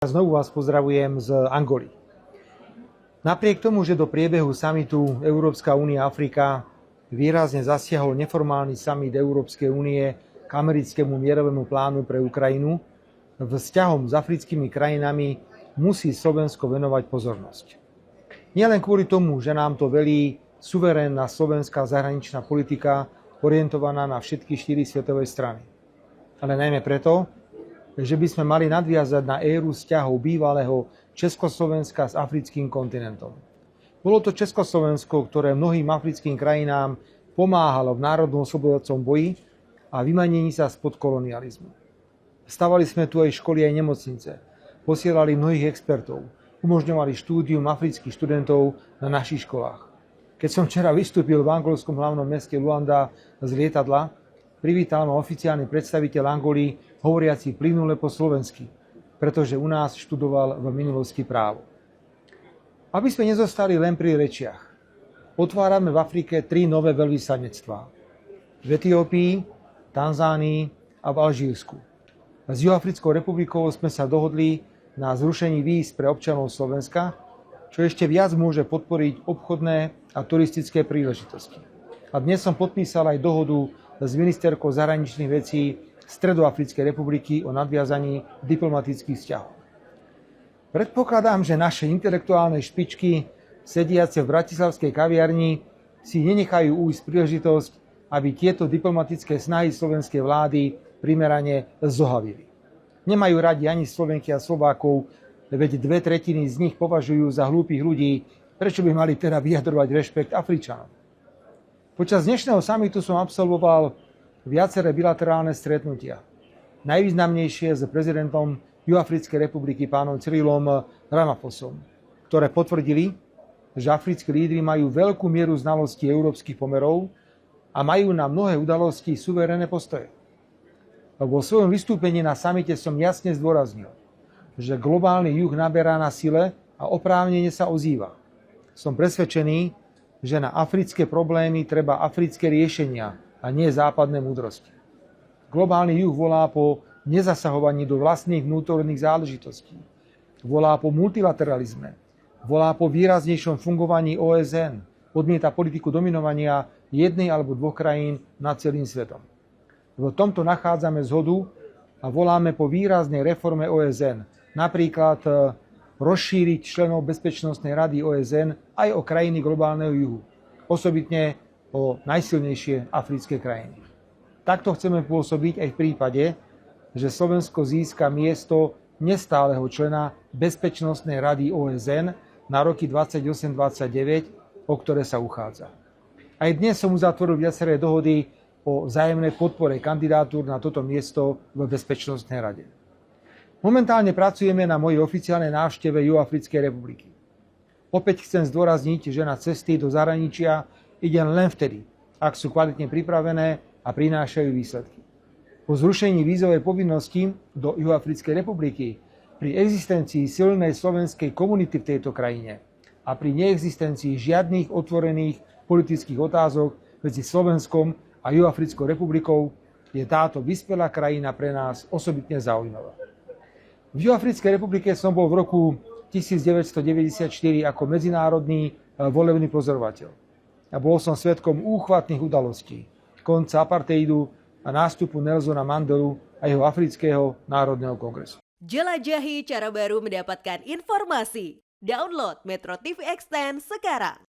Znovu vás pozdravujem z Angoly. Napriek tomu, že do priebehu samitu Európska únia Afrika výrazne zasiahol neformálny summit Európskej únie k americkému mierovému plánu pre Ukrajinu, vzťahom s africkými krajinami musí Slovensko venovať pozornosť. Nielen kvôli tomu, že nám to velí suverénna slovenská zahraničná politika orientovaná na všetky 4 svetové strany, ale najmä preto, že by sme mali nadviazať na éru vzťahov bývalého Československa s africkým kontinentom. Bolo to Československo, ktoré mnohým africkým krajinám pomáhalo v národno-oslobodovacom boji a vymanení sa spod kolonializmu. Stavali sme tu aj školy, aj nemocnice, posielali mnohých expertov, umožňovali štúdium afrických študentov na našich školách. Keď som včera vystúpil v angolskom hlavnom meste Luanda z lietadla, privítal ma oficiálny predstaviteľ Angoly, hovoriaci plynule po slovensky, pretože u nás študoval v minulosti právo. Aby sme nezostali len pri rečiach, otvárame v Afrike 3 nové veľvyslanectvá. V Etiópii, Tanzánii a v Alžírsku. S Juhoafrickou republikou sme sa dohodli na zrušení víz pre občanov Slovenska, čo ešte viac môže podporiť obchodné a turistické príležitosti. A dnes som podpísal aj dohodu s ministerkou zahraničných vecí Stredoafrickej republiky o nadviazaní diplomatických vzťahov. Predpokladám, že naše intelektuálne špičky, sediace v bratislavskej kaviarni, si nenechajú ujsť príležitosť, aby tieto diplomatické snahy slovenskej vlády primerane zohavili. Nemajú radi ani Slovenky a Slovákov, veď 2/3 z nich považujú za hlúpych ľudí, prečo by mali teda vyjadrovať rešpekt Afričanom. Počas dnešného samitu som absolvoval viaceré bilaterálne stretnutia. Najvýznamnejšie s prezidentom Juhoafrickej republiky pánom Cyrilom Ramaphosom, ktoré potvrdili, že africkí lídri majú veľkú mieru znalosti európskych pomerov a majú na mnohé udalosti suverénne postoje. Vo svojom vystúpení na samite som jasne zdôraznil, že globálny juh naberá na sile a oprávnene sa ozýva. Som presvedčený, že na africké problémy treba africké riešenia a nie západné múdrosti. Globálny juh volá po nezasahovaní do vlastných vnútorných záležitostí. Volá po multilateralizme. Volá po výraznejšom fungovaní OSN. Odmieta politiku dominovania jednej alebo 2 krajín nad celým svetom. V tomto nachádzame zhodu a voláme po výraznej reforme OSN. Napríklad rozšíriť členov Bezpečnostnej rady OSN aj o krajiny globálneho juhu. Osobitne o najsilnejšie africké krajiny. Takto chceme pôsobiť aj v prípade, že Slovensko získa miesto nestáleho člena Bezpečnostnej rady OSN na roky 28-29, o ktoré sa uchádza. Aj dnes som uzatvoril viaceré dohody o vzájomnej podpore kandidátúr na toto miesto v Bezpečnostnej rade. Momentálne pracujeme na mojej oficiálnej návšteve Juhoafrickej republiky. Opäť chcem zdôrazniť, že na cesty do zahraničia ide len vtedy, ak sú kvalitne pripravené a prinášajú výsledky. Po zrušení vízovej povinnosti do Juhoafrickej republiky, pri existencii silnej slovenskej komunity v tejto krajine a pri neexistencii žiadnych otvorených politických otázok medzi Slovenskom a Juhoafrickou republikou je táto vyspelá krajina pre nás osobitne zaujímavá. V Juhoafrickej republike som bol v roku 1994 ako medzinárodný volebný pozorovateľ. A bol som svedkom úchvatných udalostí, konca apartheidu a nástupu Nelsona Mandelu a jeho Afrického národného kongresu. Jelajahi cara baru mendapatkan informasi. Download Metro TV Extend sekarang.